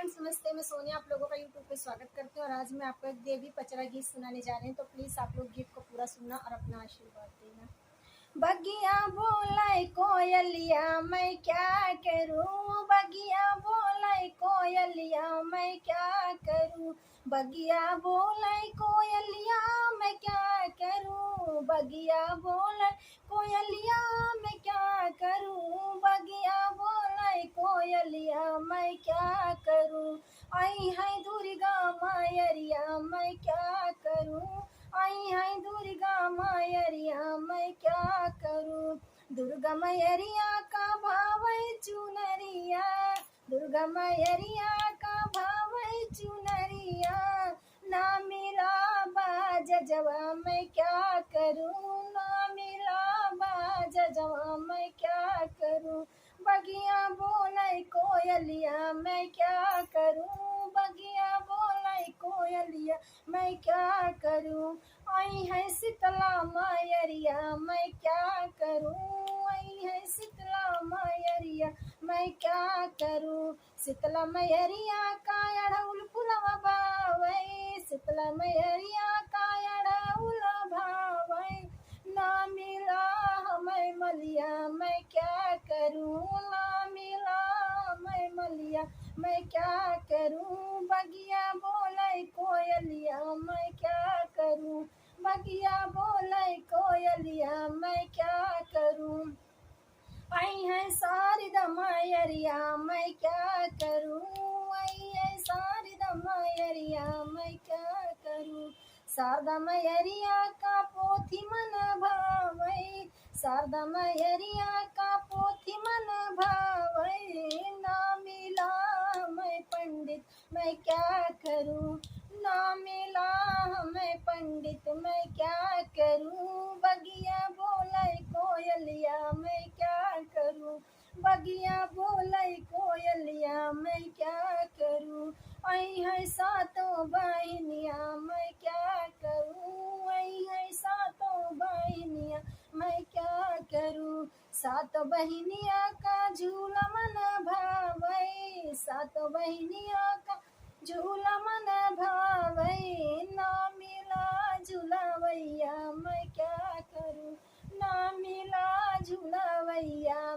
Friends, नमस्ते। मैं सोनिया आप लोगों का यूट्यूब पे स्वागत करती हूँ और आज मैं आपको एक देवी पचरा गीत सुनाने जा रही हूँ। तो प्लीज़ आप लोग गीत को पूरा सुनना और अपना आशीर्वाद देना। बगिया बोले कोयलिया मैं क्या करूँ, बगिया बोले कोयलिया मैं क्या करूँ, बगिया बोले कोयलिया मैं क्या करूँ, बगिया बोले कोयलिया मैं क्या करूँ, बगिया बोले कोयलिया मैं क्या करूँ। आई है दुर्गा मायरिया मैं क्या करूँ, आई है दुर्गा मायरिया मैं क्या करूँ। दुर्गा मैरिया का भाव चुनरिया, दुर्गा मैरिया का भाव चुनरिया, ना मिला बाज जवा मैं क्या करूँ, ना मिला बाज जवा मैं क्या करूँ। बगिया बोले कोयलिया मैं क्या करूँ, बगिया बोले कोयलिया मैं क्या करूँ। आई है शीतला मायरिया मैं क्या करूँ, आई है शीतला मायरिया मैं क्या करूँ। शीतला मैरिया का अड़उल फुलवा भावै, शीतला मैरिया का अड़उल भावै, ना मिला हमें मलिया मैं क्या करूँ, ना मिला हमें मलिया मैं क्या करूँ। बगिया बोले कोयलिया मैं क्या करूँ, बगिया बोले कोयलिया मैं क्या करूँ। आई है शारदा मायरिया मैं क्या करूँ, आई है शारदा मायरिया मैं क्या करूँ। शारदा मैरिया का पोथी मन भावै, शारदा मैरिया का पोथी मन भावै, ना मिला मैं पंडित मैं क्या करूँ, ना मिला हमें पंडित मैं क्या करूँ। बगिया बोले कोयलिया मैं क्या करूँ, बगिया बोले कोयलिया मैं क्या करूँ। आई है सातों बहनिया मैं क्या करूँ, आई है सातों बहनिया मैं क्या करूँ। सातों बहनिया का झूला मन भावै, सातों बहनिया का झूला मन भावै, ना मिला झूलावैया मैं क्या करूँ, ना मिला झूलावैया